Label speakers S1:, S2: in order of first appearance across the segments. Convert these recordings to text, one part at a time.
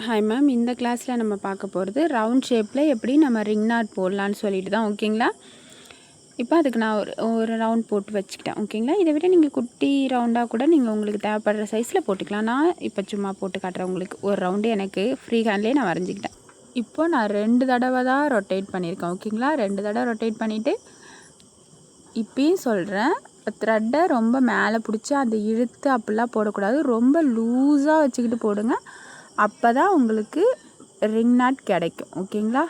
S1: Hi ma'am, இந்த கிளாஸில் நம்ம பார்க்க போகிறது ரவுண்ட் ஷேப்பில் எப்படி நம்ம ரிங் நாட் போடலான்னு சொல்லிட்டு தான். ஓகேங்களா? இப்போ அதுக்கு நான் ஒரு ரவுண்ட் போட்டு வச்சுக்கிட்டேன். ஓகேங்களா? இதை விட நீங்கள் குட்டி ரவுண்டாக கூட நீங்கள் உங்களுக்கு தேவைப்படுற சைஸில் போட்டுக்கலாம். நான் இப்போ சும்மா போட்டு காட்டுறேன் உங்களுக்கு. ஒரு ரவுண்டு எனக்கு ஃப்ரீ ஹேண்ட்லேயே நான் வரைஞ்சிக்கிட்டேன். இப்போது நான் 2 தடவை தான் ரொட்டேட் பண்ணியிருக்கேன். ஓகேங்களா? 2 தடவை ரொட்டேட் பண்ணிவிட்டு இப்பயும் சொல்கிறேன், த்ரெட்டை ரொம்ப மேலே பிடிச்சி அதை இழுத்து அப்படிலாம் போடக்கூடாது. ரொம்ப லூஸாக வச்சுக்கிட்டு போடுங்க. அப்போ தான் உங்களுக்கு ரிங் நாட் கிடைக்கும். ஓகேங்களா?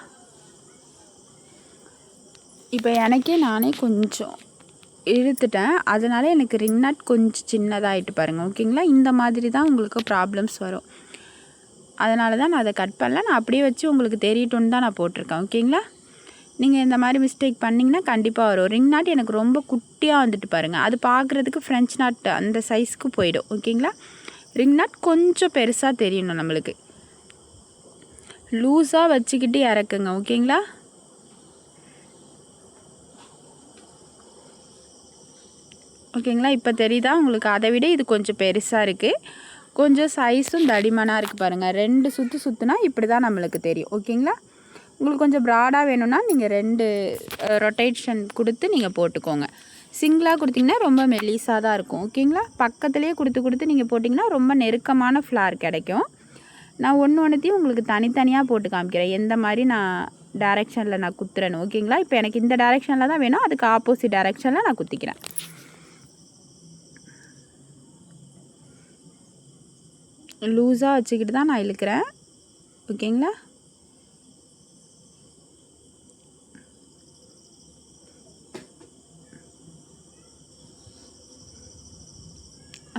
S1: இப்போ எனக்கே நானே கொஞ்சம் இழுத்துட்டேன், அதனால எனக்கு ரிங் நாட் கொஞ்சம் சின்னதாகிட்டு பாருங்கள். ஓகேங்களா? இந்த மாதிரி தான் உங்களுக்கு ப்ராப்ளம்ஸ் வரும். அதனால தான் நான் அதை கட் பண்ணல. நான் அப்படியே வச்சு உங்களுக்கு தெரியட்டும்னு தான் நான் போட்டிருக்கேன். ஓகேங்களா? நீங்கள் இந்த மாதிரி மிஸ்டேக் பண்ணிங்கன்னா கண்டிப்பாக வரும். ரிங் நாட் எனக்கு ரொம்ப குட்டியாக வந்துட்டு பாருங்கள். அது பார்க்குறதுக்கு ஃப்ரெஞ்ச் நாட் அந்த சைஸ்க்கு போயிடும். ஓகேங்களா? ரிங் நாட் கொஞ்சம் பெருசாக தெரியணும் நம்மளுக்கு. லூஸாக வச்சுக்கிட்டு இறக்குங்க. ஓகேங்களா? ஓகேங்களா? இப்போ தெரியுதா உங்களுக்கு? அதை விட இது கொஞ்சம் பெருசாக இருக்குது, கொஞ்சம் சைஸும் தடிமனாக இருக்குது பாருங்கள். 2 சுற்று சுற்றுனா இப்படி தான் நம்மளுக்கு தெரியும். ஓகேங்களா? உங்களுக்கு கொஞ்சம் ப்ராடாக வேணும்னா நீங்கள் 2 ரொட்டேஷன் கொடுத்து நீங்கள் போட்டுக்கோங்க. சிங்கிளாக கொடுத்திங்கன்னா ரொம்ப மெலிசாக தான் இருக்கும். ஓகேங்களா? பக்கத்துலேயே கொடுத்து நீங்கள் போட்டிங்கன்னா ரொம்ப நெருக்கமான ஃப்ளார் கிடைக்கும். நான் ஒன்றுத்தையும் உங்களுக்கு தனித்தனியாக போட்டு காமிக்கிறேன், எந்த மாதிரி நான் டைரெக்ஷனில் நான் குத்துறேன்னு. ஓகேங்களா? இப்போ எனக்கு இந்த டைரெக்ஷனில் தான் வேணும், அதுக்கு ஆப்போசிட் டைரெக்ஷனில் நான் குத்திக்கிறேன். லூஸாக வச்சுக்கிட்டு தான் நான் இழுக்கிறேன். ஓகேங்களா?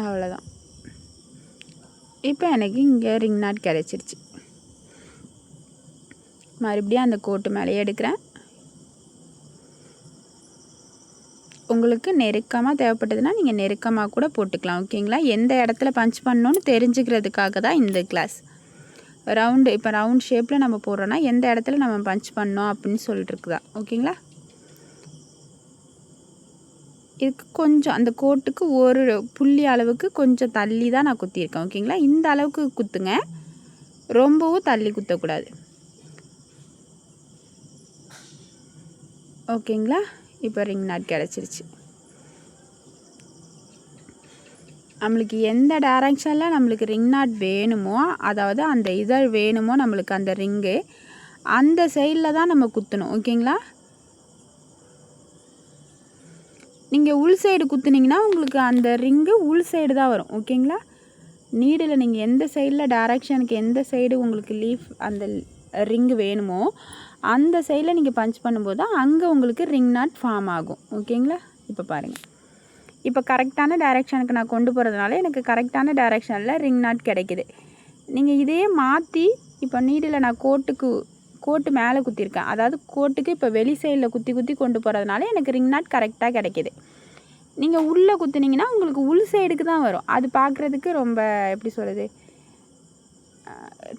S1: அவ்வளோதான். இப்போ எனக்கு இங்கே ரிங் நாட் கிடச்சிருச்சு. மறுபடியும் அந்த கோட்டு மேலேயே எடுக்கிறேன். உங்களுக்கு நெருக்கமாக தேவைப்பட்டதுன்னா நீங்கள் நெருக்கமாக கூட போட்டுக்கலாம். ஓகேங்களா? எந்த இடத்துல பஞ்ச் பண்ணணுன்னு தெரிஞ்சுக்கிறதுக்காக தான் இந்த கிளாஸ். ரவுண்டு இப்போ ரவுண்ட் ஷேப்பில் நம்ம போடுறோன்னா எந்த இடத்துல நம்ம பஞ்ச் பண்ணோம் அப்படின்னு சொல்லிட்டுருக்குதா. ஓகேங்களா? இதுக்கு கொஞ்சம் அந்த கோட்டுக்கு ஒரு புள்ளி அளவுக்கு கொஞ்சம் தள்ளி தான் நான் குத்தியிருக்கேன். ஓகேங்களா? இந்த அளவுக்கு குத்துங்க, ரொம்பவும் தள்ளி குத்தக்கூடாது. ஓகேங்களா? இப்போ ரிங் நாட் கிடச்சிருச்சு. நம்மளுக்கு எந்த டைரெக்ஷனில் நம்மளுக்கு ரிங் நாட் வேணுமோ, அதாவது அந்த இதழ் வேணுமோ நம்மளுக்கு அந்த ரிங்கு, அந்த சைடில் தான் நம்ம குத்தணும். ஓகேங்களா? நீங்கள் உள் சைடு குத்துனீங்கன்னா உங்களுக்கு அந்த ரிங்கு உள் சைடு தான் வரும். ஓகேங்களா? நீடில் நீங்கள் எந்த சைடில் டைரெக்ஷனுக்கு எந்த சைடு உங்களுக்கு லீஃப் அந்த ரிங்கு வேணுமோ அந்த சைடில் நீங்கள் பஞ்ச் பண்ணும்போது தான் அங்கே உங்களுக்கு ரிங் நாட் ஃபார்ம் ஆகும். ஓகேங்களா? இப்போ பாருங்கள், இப்போ கரெக்டான டைரெக்ஷனுக்கு நான் கொண்டு போகிறதுனால எனக்கு கரெக்டான டைரெக்ஷனில் ரிங் நாட் கிடைக்கிது. நீங்கள் இதே மாற்றி இப்போ நீடில் நான் கோட்டு மேலே குத்திருக்கேன், அதாவது கோட்டுக்கு இப்போ வெளி சைடில் குத்தி கொண்டு போகிறதுனால எனக்கு ரிங் நாட் கரெக்டாக கிடைக்கிது. நீங்கள் உள்ளே குத்துனீங்கன்னா உங்களுக்கு உள் சைடுக்கு தான் வரும். அது பார்க்குறதுக்கு ரொம்ப எப்படி சொல்கிறது,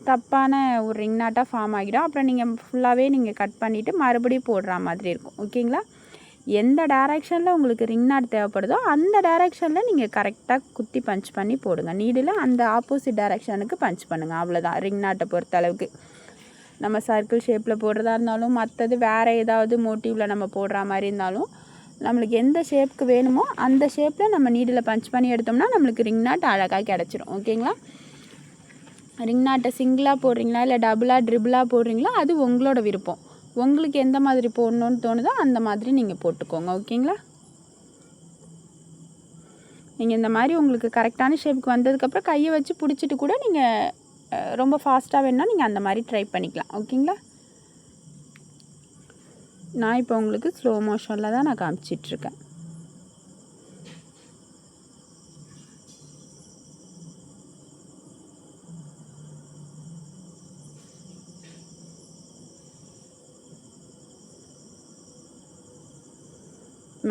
S1: தப்பான ஒரு ரிங் நாட்டாக ஃபார்ம் ஆகிடும். அப்புறம் நீங்கள் ஃபுல்லாகவே நீங்கள் கட் பண்ணிவிட்டு மறுபடியும் போடுற மாதிரி இருக்கும். ஓகேங்களா? எந்த டைரெக்ஷனில் உங்களுக்கு ரிங் நாட் தேவைப்படுதோ அந்த டைரெக்ஷனில் நீங்கள் கரெக்டாக குத்தி பஞ்ச் பண்ணி போடுங்க. நீடில் அந்த ஆப்போசிட் டைரெக்ஷனுக்கு பஞ்ச் பண்ணுங்கள். அவ்வளோதான் ரிங் நாட்டை பொறுத்த அளவுக்கு. நம்ம சர்க்கிள் ஷேப்பில் போடுறதா இருந்தாலும், மற்றது வேறு ஏதாவது மோட்டிவில் நம்ம போடுற மாதிரி இருந்தாலும், நம்மளுக்கு எந்த ஷேப்புக்கு வேணுமோ அந்த ஷேப்பில் நம்ம நீடில் பஞ்ச் பண்ணி எடுத்தோம்னா நம்மளுக்கு ரிங் நாட் அழகாக கிடச்சிரும். ஓகேங்களா? ரிங் நாட்டை சிங்கிளாக போடுறீங்களா இல்லை டபுளாக ட்ரிபிளாக போடுறீங்களா, அது உங்களோட விருப்பம். உங்களுக்கு எந்த மாதிரி போடணுன்னு தோணுதோ அந்த மாதிரி நீங்கள் போட்டுக்கோங்க. ஓகேங்களா? நீங்கள் இந்த மாதிரி உங்களுக்கு கரெக்டான ஷேப்புக்கு வந்ததுக்கப்புறம் கையை வச்சு பிடிச்சிட்டு கூட நீங்கள் ரொம்ப ஃபாஸ்ட்டாக வேணுன்னா நீங்கள் அந்த மாதிரி ட்ரை பண்ணிக்கலாம். ஓகேங்களா? நான் இப்போ உங்களுக்கு ஸ்லோ மோஷனில் தான் நான் காமிச்சிட்ருக்கேன்.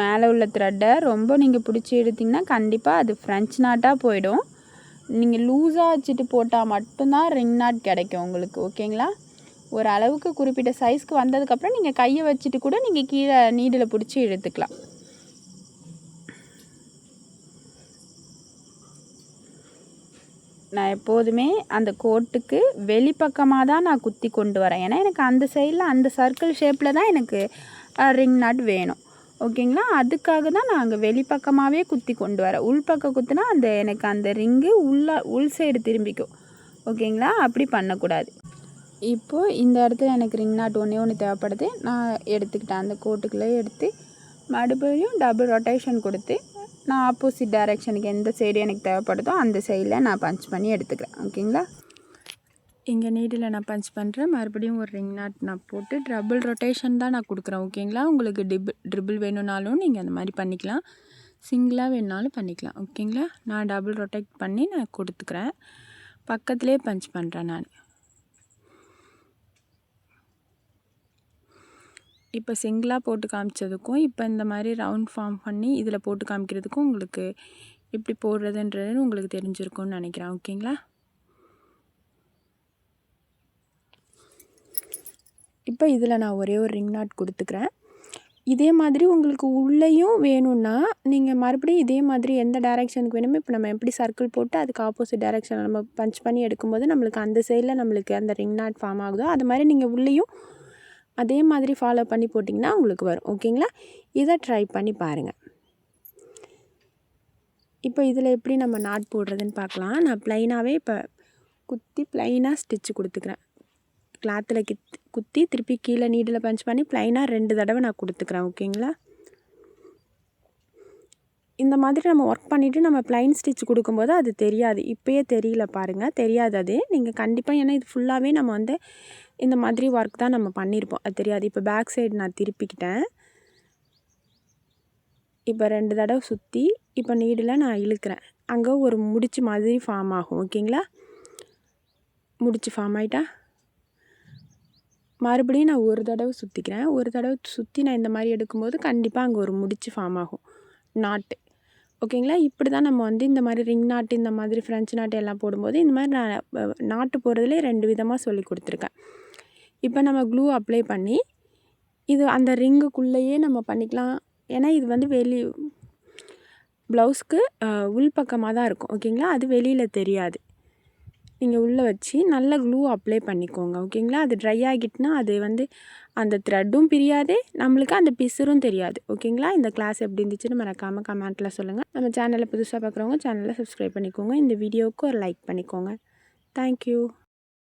S1: மேலே உள்ள த்ரெட்டை ரொம்ப நீங்கள் பிடிச்சி எடுத்திங்கன்னா கண்டிப்பாக அது ஃப்ரெஞ்ச் நாட்டாக போயிடும். நீங்கள் லூஸாக வச்சுட்டு போட்டால் மட்டும்தான் ரிங் நாட் கிடைக்கும் உங்களுக்கு. ஓகேங்களா? ஒரு அளவுக்கு குறிப்பிட்ட சைஸ்க்கு வந்ததுக்கப்புறம் நீங்கள் கையை வச்சுட்டு கூட நீங்கள் கீழே நீடில் பிடிச்சி இழுத்துக்கலாம். நான் எப்போதுமே அந்த கோட்டுக்கு வெளிப்பக்கமாக தான் நான் குத்தி கொண்டு வரேன். ஏன்னா எனக்கு அந்த சைடில் அந்த சர்க்கிள் ஷேப்பில் தான் எனக்கு ரிங் நாட் வேணும். ஓகேங்களா? அதுக்காக தான் நான் அங்கே வெளிப்பக்கமாகவே குத்தி கொண்டு வரேன். உள்பக்கம் குத்துனா எனக்கு அந்த ரிங்கு உள் சைடு திரும்பிக்கும். ஓகேங்களா? அப்படி பண்ணக்கூடாது. இப்போது இந்த இடத்துல எனக்கு ரிங் நாட் ஒன்று தேவைப்படுது. நான் எடுத்துக்கிட்டேன். அந்த கோட்டுக்குள்ளே எடுத்து மறுபடியும் டபுள் ரொட்டேஷன் கொடுத்து நான் ஆப்போசிட் டைரெக்ஷனுக்கு எந்த சைடு எனக்கு தேவைப்படுதோ அந்த சைடில் நான் பஞ்ச் பண்ணி எடுத்துக்கிறேன். ஓகேங்களா? இங்கே நீடில் நான் பஞ்ச் பண்ணுறேன். மறுபடியும் ஒரு ரிங் நாட் நான் போட்டு டபுள் ரொட்டேஷன் தான் நான் கொடுக்குறேன். ஓகேங்களா? உங்களுக்கு ட்ரிபிள் வேணும்னாலும் நீங்கள் அந்த மாதிரி பண்ணிக்கலாம். சிங்கிளாக வேணுனாலும் பண்ணிக்கலாம். ஓகேங்களா? நான் டபுள் ரொட்டேட் பண்ணி நான் கொடுத்துக்கிறேன். பக்கத்துலேயே பஞ்ச் பண்ணுறேன் நான். இப்போ சிங்கிளாக போட்டு காமிச்சதுக்கும் இப்போ இந்த மாதிரி ரவுண்ட் ஃபார்ம் பண்ணி இதில் போட்டு காமிக்கிறதுக்கும் உங்களுக்கு எப்படி போடுறதுன்றது உங்களுக்கு தெரிஞ்சிருக்கும்னு நினைக்கிறேன். ஓகேங்களா? இப்போ இதில் நான் ஒரே ஒரு ரிங் நாட் கொடுத்துக்கிறேன். இதே மாதிரி உங்களுக்கு உள்ளேயும் வேணும்னா நீங்கள் மறுபடியும் இதே மாதிரி எந்த டைரெக்ஷனுக்கு வேணுமோ இப்போ நம்ம எப்படி சர்க்கிள் போட்டு அதுக்கு ஆப்போசிட் டைரெக்ஷன் நம்ம பஞ்ச் பண்ணி எடுக்கும்போது நம்மளுக்கு அந்த சைடில் நம்மளுக்கு அந்த ரிங் நாட் ஃபார்ம் ஆகுதோ அது மாதிரி நீங்கள் உள்ளேயும் அதே மாதிரி ஃபாலோ பண்ணி போட்டிங்கன்னா உங்களுக்கு வரும். ஓகேங்களா? இதை ட்ரை பண்ணி பாருங்கள். இப்போ இதில் எப்படி நம்ம நாட் போடுறதுன்னு பார்க்கலாம். நான் ப்ளைனாகவே இப்போ குத்தி ப்ளைனாக ஸ்டிச்சு கொடுத்துக்கிறேன். கிளாத்தில் குத்தி திருப்பி கீழே நீடில் பஞ்ச் பண்ணி ப்ளைனாக 2 தடவை நான் கொடுத்துக்கிறேன். ஓகேங்களா? இந்த மாதிரி நம்ம ஒர்க் பண்ணிவிட்டு நம்ம ப்ளைன் ஸ்டிச் கொடுக்கும்போது அது தெரியாது. இப்போயே தெரியல பாருங்கள், தெரியாது அது. நீங்கள் கண்டிப்பாக ஏன்னா இது ஃபுல்லாகவே நம்ம வந்து இந்த மாதிரி ஒர்க் தான் நம்ம பண்ணியிருப்போம். அது தெரியாது. இப்போ பேக் சைடு நான் திருப்பிக்கிட்டேன். இப்போ 2 தடவை சுற்றி இப்போ நீடில் நான் இழுக்கிறேன். அங்கே ஒரு முடிச்சு மாதிரி ஃபார்ம் ஆகும். ஓகேங்களா? முடிச்சு ஃபார்ம் ஆகிட்டா மறுபடியும் நான் ஒரு தடவை சுற்றிக்கிறேன். ஒரு தடவை சுற்றி நான் இந்த மாதிரி எடுக்கும்போது கண்டிப்பாக அங்கே ஒரு முடிச்சு ஃபார்ம் ஆகும். நாட்டு. ஓகேங்களா? இப்படி தான் நம்ம வந்து இந்த மாதிரி ரிங் நாட்டு இந்த மாதிரி ஃப்ரெஞ்ச் நாட்டு எல்லாம் போடும்போது இந்த மாதிரி நான் நாட்டு போடுறதுலே 2 விதமாக சொல்லி கொடுத்துருக்கேன். இப்போ நம்ம க்ளூ அப்ளை பண்ணி இது அந்த ரிங்குக்குள்ளேயே நம்ம பண்ணிக்கலாம். ஏன்னா இது வந்து ப்ளவுஸ்க்கு உள்பக்கமாக தான் இருக்கும். ஓகேங்களா? அது வெளியில் தெரியாது. நீங்கள் உள்ளே வச்சு நல்லா க்ளூ அப்ளை பண்ணிக்கோங்க. ஓகேங்களா? அது ட்ரை ஆகிட்டுனா அது வந்து அந்த த்ரெட்டும் பிரியாது, நம்மளுக்கு அந்த பிசுறும் தெரியாது. ஓகேங்களா? இந்த கிளாஸ் எப்படி இருந்துச்சுன்னு மறக்காமல் கமெண்ட்டில் சொல்லுங்கள். நம்ம சேனலை புதுசாக பார்க்குறவங்க சேனலை சப்ஸ்கிரைப் பண்ணிக்கோங்க. இந்த வீடியோவுக்கு ஒரு லைக் பண்ணிக்கோங்க. தேங்க்யூ.